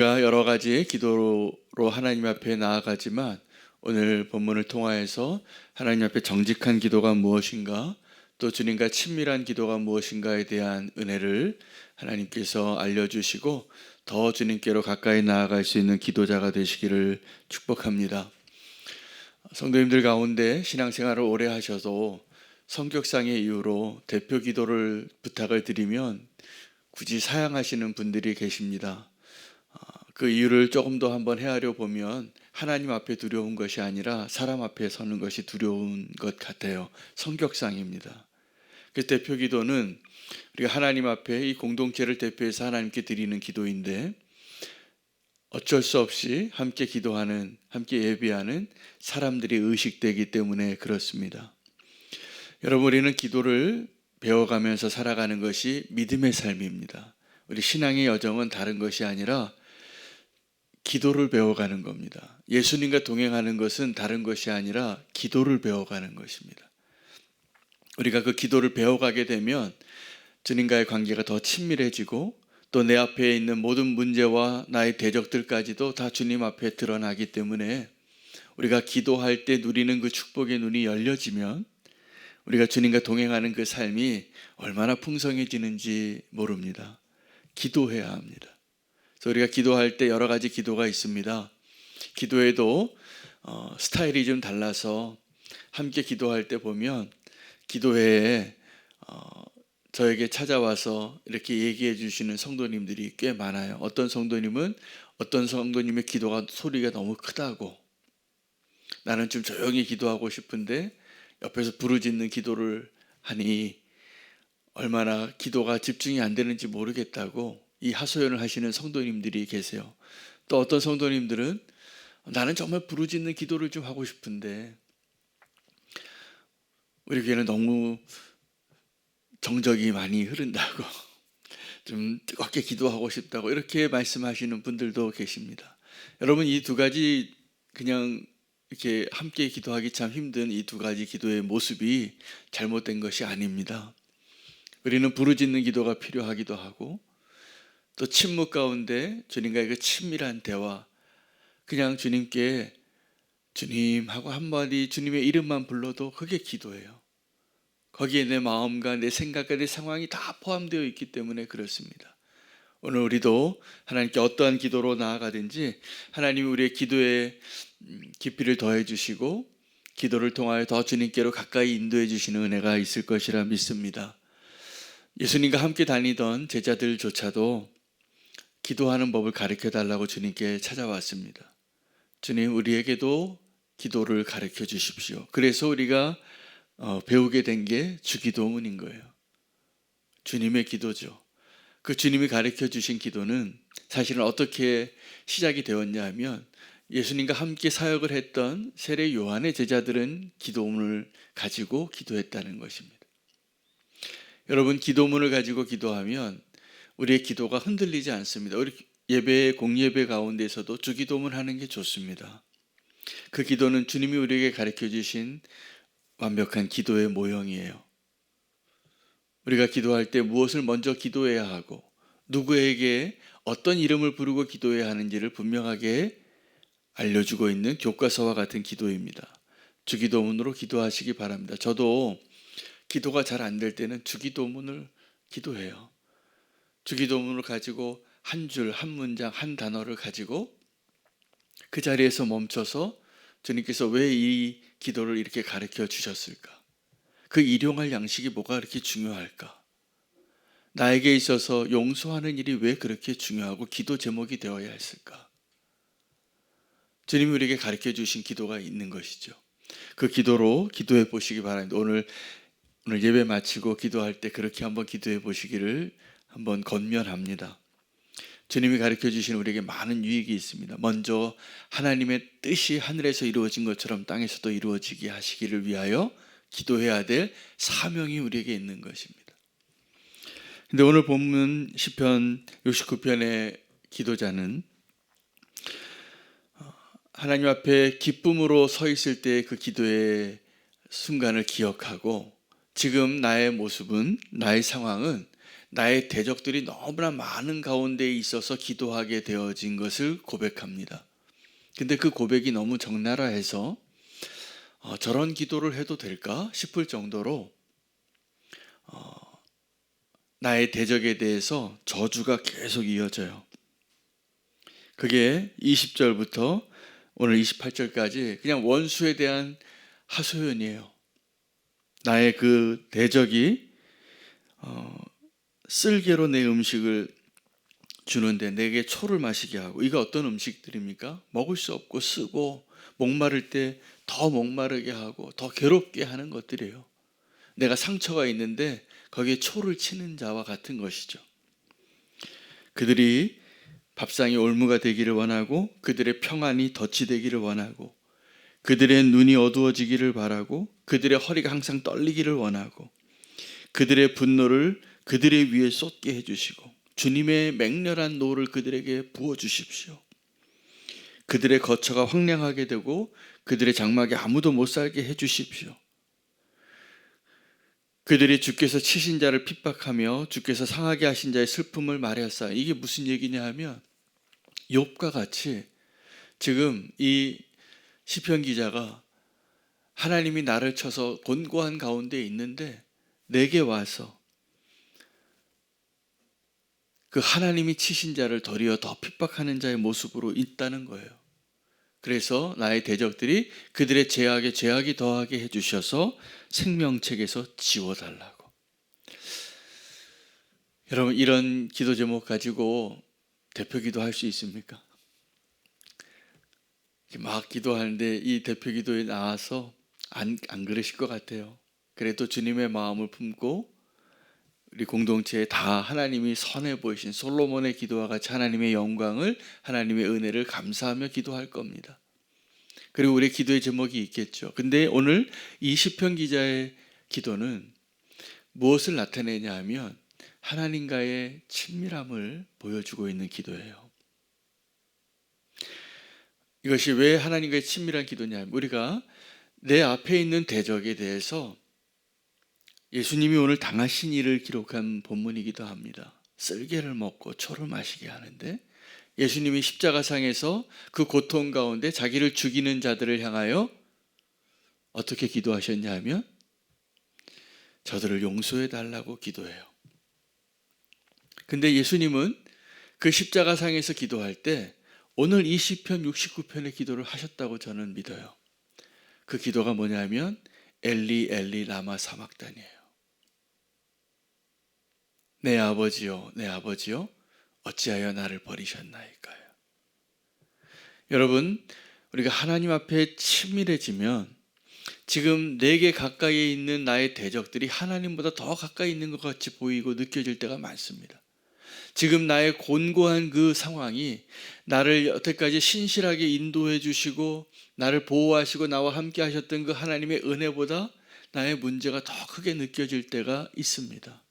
우리가 여러 가지 기도로 하나님 앞에 나아가지만 오늘 본문을 통하여서 하나님 앞에 정직한 기도가 무엇인가, 또 주님과 친밀한 기도가 무엇인가에 대한 은혜를 하나님께서 알려주시고 더 주님께로 가까이 나아갈 수 있는 기도자가 되시기를 축복합니다. 성도님들 가운데 신앙생활을 오래 하셔도 성격상의 이유로 대표 기도를 부탁을 드리면 굳이 사양하시는 분들이 계십니다. 그 이유를 조금 더 한번 헤아려 보면 하나님 앞에 두려운 것이 아니라 사람 앞에 서는 것이 두려운 것 같아요. 성격상입니다. 그 대표 기도는 우리가 하나님 앞에 이 공동체를 대표해서 하나님께 드리는 기도인데 어쩔 수 없이 함께 기도하는, 함께 예배하는 사람들이 의식되기 때문에 그렇습니다. 여러분, 우리는 기도를 배워가면서 살아가는 것이 믿음의 삶입니다. 우리 신앙의 여정은 다른 것이 아니라 기도를 배워가는 겁니다. 예수님과 동행하는 것은 다른 것이 아니라 기도를 배워가는 것입니다. 우리가 그 기도를 배워가게 되면 주님과의 관계가 더 친밀해지고 또 내 앞에 있는 모든 문제와 나의 대적들까지도 다 주님 앞에 드러나기 때문에 우리가 기도할 때 누리는 그 축복의 눈이 열려지면 우리가 주님과 동행하는 그 삶이 얼마나 풍성해지는지 모릅니다. 기도해야 합니다. 그래서 우리가 기도할 때 여러 가지 기도가 있습니다. 기도에도 스타일이 좀 달라서 함께 기도할 때 보면 기도회에 저에게 찾아와서 이렇게 얘기해 주시는 성도님들이 꽤 많아요. 어떤 성도님은 어떤 성도님의 기도가 소리가 너무 크다고, 나는 좀 조용히 기도하고 싶은데 옆에서 부르짖는 기도를 하니 얼마나 기도가 집중이 안 되는지 모르겠다고 이 하소연을 하시는 성도님들이 계세요. 또 어떤 성도님들은 나는 정말 부르짖는 기도를 좀 하고 싶은데 우리 교회는 너무 정적이 많이 흐른다고 좀 뜨겁게 기도하고 싶다고 이렇게 말씀하시는 분들도 계십니다. 여러분, 이 두 가지 그냥 이렇게 함께 기도하기 참 힘든 이 두 가지 기도의 모습이 잘못된 것이 아닙니다. 우리는 부르짖는 기도가 필요하기도 하고 또 침묵 가운데 주님과의 그 친밀한 대화, 그냥 주님께 주님 하고 한마디 주님의 이름만 불러도 그게 기도예요. 거기에 내 마음과 내 생각과 내 상황이 다 포함되어 있기 때문에 그렇습니다. 오늘 우리도 하나님께 어떠한 기도로 나아가든지 하나님이 우리의 기도에 깊이를 더해 주시고 기도를 통하여 더 주님께로 가까이 인도해 주시는 은혜가 있을 것이라 믿습니다. 예수님과 함께 다니던 제자들조차도 기도하는 법을 가르쳐 달라고 주님께 찾아왔습니다. 주님, 우리에게도 기도를 가르쳐 주십시오. 그래서 우리가 배우게 된 게 주기도문인 거예요. 주님의 기도죠. 그 주님이 가르쳐 주신 기도는 사실은 어떻게 시작이 되었냐 하면 예수님과 함께 사역을 했던 세례 요한의 제자들은 기도문을 가지고 기도했다는 것입니다. 여러분, 기도문을 가지고 기도하면 우리의 기도가 흔들리지 않습니다. 우리 예배, 공예배 가운데서도 주기도문 하는 게 좋습니다. 그 기도는 주님이 우리에게 가르쳐 주신 완벽한 기도의 모형이에요. 우리가 기도할 때 무엇을 먼저 기도해야 하고 누구에게 어떤 이름을 부르고 기도해야 하는지를 분명하게 알려주고 있는 교과서와 같은 기도입니다. 주기도문으로 기도하시기 바랍니다. 저도 기도가 잘 안 될 때는 주기도문을 기도해요. 주기도문을 가지고 한 줄, 한 문장, 한 단어를 가지고 그 자리에서 멈춰서 주님께서 왜 이 기도를 이렇게 가르쳐 주셨을까? 그 일용할 양식이 뭐가 그렇게 중요할까? 나에게 있어서 용서하는 일이 왜 그렇게 중요하고 기도 제목이 되어야 했을까? 주님이 우리에게 가르쳐 주신 기도가 있는 것이죠. 그 기도로 기도해 보시기 바랍니다. 오늘 예배 마치고 기도할 때 그렇게 한번 기도해 보시기를 한번 권면합니다. 주님이 가르쳐 주신 우리에게 많은 유익이 있습니다. 먼저 하나님의 뜻이 하늘에서 이루어진 것처럼 땅에서도 이루어지게 하시기를 위하여 기도해야 될 사명이 우리에게 있는 것입니다. 근데 오늘 본문 시편 69편의 기도자는 하나님 앞에 기쁨으로 서 있을 때 그 기도의 순간을 기억하고 지금 나의 모습은, 나의 상황은 나의 대적들이 너무나 많은 가운데 있어서 기도하게 되어진 것을 고백합니다. 근데 그 고백이 너무 적나라해서 저런 기도를 해도 될까 싶을 정도로 나의 대적에 대해서 저주가 계속 이어져요. 그게 20절부터 오늘 28절까지 그냥 원수에 대한 하소연이에요. 나의 그 대적이 쓸개로 내 음식을 주는데 내게 초를 마시게 하고, 이거 어떤 음식들입니까? 먹을 수 없고 쓰고 목마를 때 더 목마르게 하고 더 괴롭게 하는 것들이에요. 내가 상처가 있는데 거기에 초를 치는 자와 같은 것이죠. 그들이 밥상이 올무가 되기를 원하고 그들의 평안이 덫이 되기를 원하고 그들의 눈이 어두워지기를 바라고 그들의 허리가 항상 떨리기를 원하고 그들의 분노를 그들의 위에 쏟게 해주시고 주님의 맹렬한 노를 그들에게 부어주십시오. 그들의 거처가 황량하게 되고 그들의 장막에 아무도 못 살게 해주십시오. 그들이 주께서 치신 자를 핍박하며 주께서 상하게 하신 자의 슬픔을 말하였사. 이게 무슨 얘기냐 하면 욥과 같이 지금 이 시편 기자가 하나님이 나를 쳐서 곤고한 가운데 있는데 내게 와서 그 하나님이 치신 자를 도리어 더 핍박하는 자의 모습으로 있다는 거예요. 그래서 나의 대적들이 그들의 죄악에 죄악이 더하게 해주셔서 생명책에서 지워달라고. 여러분, 이런 기도 제목 가지고 대표 기도할 수 있습니까? 막 기도하는데 이 대표 기도에 나와서 안 그러실 것 같아요. 그래도 주님의 마음을 품고 우리 공동체에 다 하나님이 선해 보이신 솔로몬의 기도와 같이 하나님의 영광을, 하나님의 은혜를 감사하며 기도할 겁니다. 그리고 우리의 기도의 제목이 있겠죠. 근데 오늘 이 시편 기자의 기도는 무엇을 나타내냐 하면 하나님과의 친밀함을 보여주고 있는 기도예요. 이것이 왜 하나님과의 친밀한 기도냐 하면 우리가 내 앞에 있는 대적에 대해서 예수님이 오늘 당하신 일을 기록한 본문이기도 합니다. 쓸개를 먹고 초를 마시게 하는데 예수님이 십자가상에서 그 고통 가운데 자기를 죽이는 자들을 향하여 어떻게 기도하셨냐 하면 저들을 용서해 달라고 기도해요. 근데 예수님은 그 십자가상에서 기도할 때 오늘 이 시편 69편의 기도를 하셨다고 저는 믿어요. 그 기도가 뭐냐면 엘리 엘리 라마 사막단이에요. 내 아버지요 내 아버지요 어찌하여 나를 버리셨나이까요. 여러분, 우리가 하나님 앞에 친밀해지면 지금 내게 가까이 있는 나의 대적들이 하나님보다 더 가까이 있는 것 같이 보이고 느껴질 때가 많습니다. 지금 나의 곤고한 그 상황이 나를 여태까지 신실하게 인도해 주시고 나를 보호하시고 나와 함께 하셨던 그 하나님의 은혜보다 나의 문제가 더 크게 느껴질 때가 있습니다.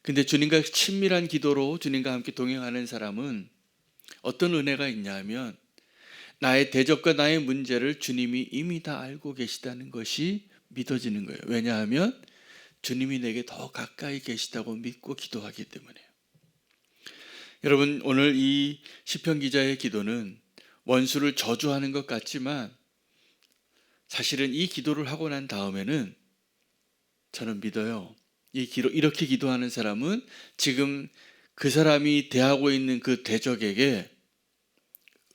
근데 주님과 친밀한 기도로 주님과 함께 동행하는 사람은 어떤 은혜가 있냐면 나의 대적과 나의 문제를 주님이 이미 다 알고 계시다는 것이 믿어지는 거예요. 왜냐하면 주님이 내게 더 가까이 계시다고 믿고 기도하기 때문에요. 여러분, 오늘 이 시편 기자의 기도는 원수를 저주하는 것 같지만 사실은 이 기도를 하고 난 다음에는 저는 믿어요. 이렇게 기도하는 사람은 지금 그 사람이 대하고 있는 그 대적에게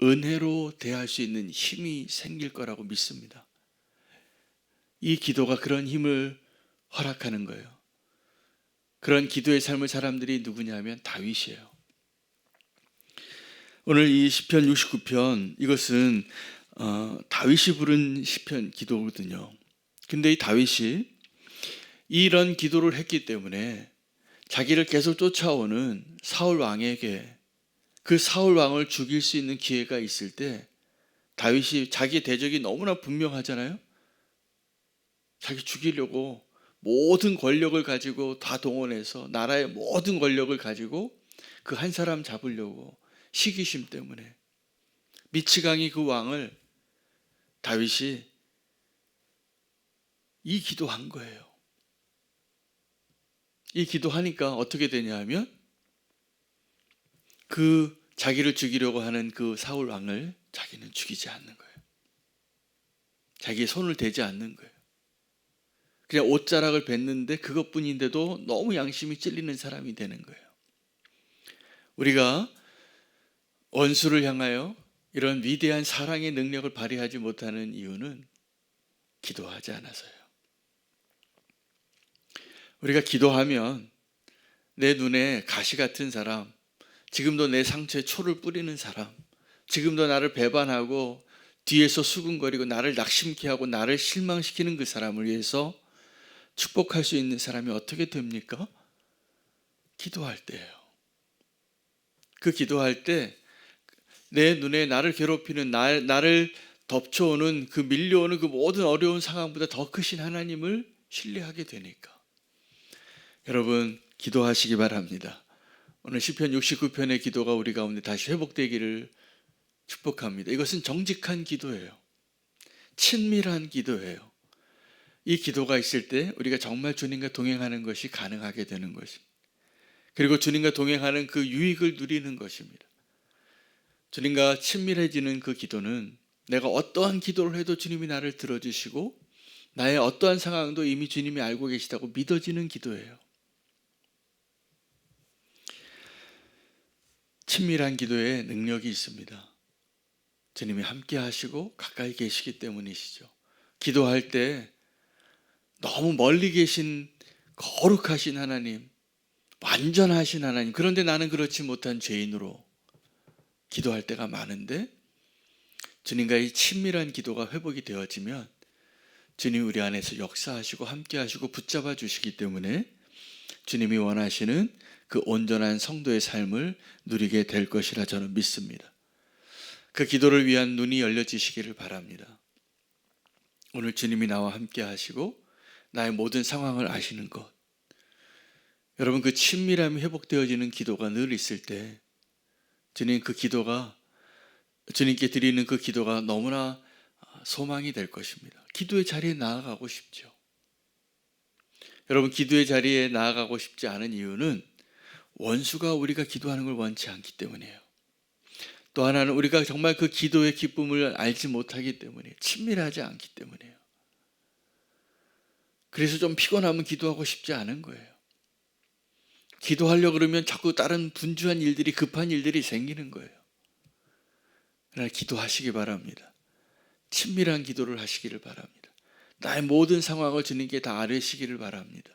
은혜로 대할 수 있는 힘이 생길 거라고 믿습니다. 이 기도가 그런 힘을 허락하는 거예요. 그런 기도의 삶을 사람들이 누구냐면 다윗이에요. 오늘 이 시편 69편 이것은 다윗이 부른 시편 기도거든요. 근데 이 다윗이 이런 기도를 했기 때문에 자기를 계속 쫓아오는 사울 왕에게 그 사울 왕을 죽일 수 있는 기회가 있을 때 다윗이 자기의 대적이 너무나 분명하잖아요. 자기 죽이려고 모든 권력을 가지고 다 동원해서 나라의 모든 권력을 가지고 그 한 사람 잡으려고 시기심 때문에 미치광이 그 왕을 다윗이 이 기도한 거예요. 이 기도하니까 어떻게 되냐 하면 그 자기를 죽이려고 하는 그 사울 왕을 자기는 죽이지 않는 거예요. 자기의 손을 대지 않는 거예요. 그냥 옷자락을 뱉는데 그것뿐인데도 너무 양심이 찔리는 사람이 되는 거예요. 우리가 원수를 향하여 이런 위대한 사랑의 능력을 발휘하지 못하는 이유는 기도하지 않아서요. 우리가 기도하면 내 눈에 가시 같은 사람, 지금도 내 상처에 초를 뿌리는 사람, 지금도 나를 배반하고 뒤에서 수군거리고 나를 낙심케 하고 나를 실망시키는 그 사람을 위해서 축복할 수 있는 사람이 어떻게 됩니까? 기도할 때예요. 그 기도할 때 내 눈에 나를 괴롭히는 나를 덮쳐오는 그 밀려오는 그 모든 어려운 상황보다 더 크신 하나님을 신뢰하게 되니까. 여러분 기도하시기 바랍니다. 오늘 시편 69편의 기도가 우리 가운데 다시 회복되기를 축복합니다. 이것은 정직한 기도예요. 친밀한 기도예요. 이 기도가 있을 때 우리가 정말 주님과 동행하는 것이 가능하게 되는 것입니다. 그리고 주님과 동행하는 그 유익을 누리는 것입니다. 주님과 친밀해지는 그 기도는 내가 어떠한 기도를 해도 주님이 나를 들어주시고 나의 어떠한 상황도 이미 주님이 알고 계시다고 믿어지는 기도예요. 친밀한 기도에 능력이 있습니다. 주님이 함께 하시고 가까이 계시기 때문이시죠. 기도할 때 너무 멀리 계신 거룩하신 하나님, 완전하신 하나님, 그런데 나는 그렇지 못한 죄인으로 기도할 때가 많은데 주님과의 친밀한 기도가 회복이 되어지면 주님이 우리 안에서 역사하시고 함께 하시고 붙잡아 주시기 때문에 주님이 원하시는 그 온전한 성도의 삶을 누리게 될 것이라 저는 믿습니다. 그 기도를 위한 눈이 열려지시기를 바랍니다. 오늘 주님이 나와 함께 하시고 나의 모든 상황을 아시는 것, 여러분 그 친밀함이 회복되어지는 기도가 늘 있을 때 주님 그 기도가 주님께 드리는 그 기도가 너무나 소망이 될 것입니다. 기도의 자리에 나아가고 싶죠. 여러분 기도의 자리에 나아가고 싶지 않은 이유는 원수가 우리가 기도하는 걸 원치 않기 때문이에요. 또 하나는 우리가 정말 그 기도의 기쁨을 알지 못하기 때문에 친밀하지 않기 때문이에요. 그래서 좀 피곤하면 기도하고 싶지 않은 거예요. 기도하려고 그러면 자꾸 다른 분주한 일들이 급한 일들이 생기는 거예요. 그러나 기도하시기 바랍니다. 친밀한 기도를 하시기를 바랍니다. 나의 모든 상황을 주님께 다 아뢰시기를 바랍니다.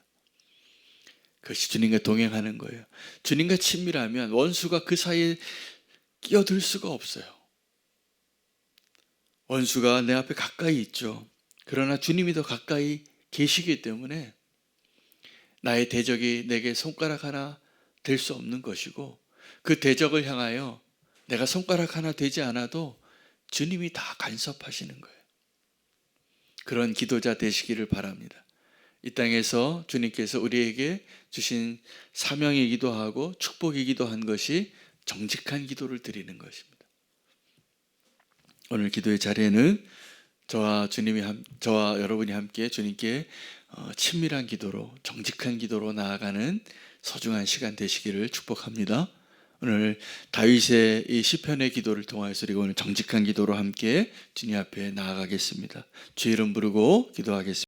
그것이 주님과 동행하는 거예요. 주님과 친밀하면 원수가 그 사이에 끼어들 수가 없어요. 원수가 내 앞에 가까이 있죠. 그러나 주님이 더 가까이 계시기 때문에 나의 대적이 내게 손가락 하나 될 수 없는 것이고 그 대적을 향하여 내가 손가락 하나 되지 않아도 주님이 다 간섭하시는 거예요. 그런 기도자 되시기를 바랍니다. 이 땅에서 주님께서 우리에게 주신 사명이기도 하고 축복이기도 한 것이 정직한 기도를 드리는 것입니다. 오늘 기도의 자리에는 저와 여러분이 함께 주님께 친밀한 기도로 정직한 기도로 나아가는 소중한 시간 되시기를 축복합니다. 오늘 다윗의 이 시편의 기도를 통해서 우리가 오늘 정직한 기도로 함께 주님 앞에 나아가겠습니다. 주 이름 부르고 기도하겠습니다.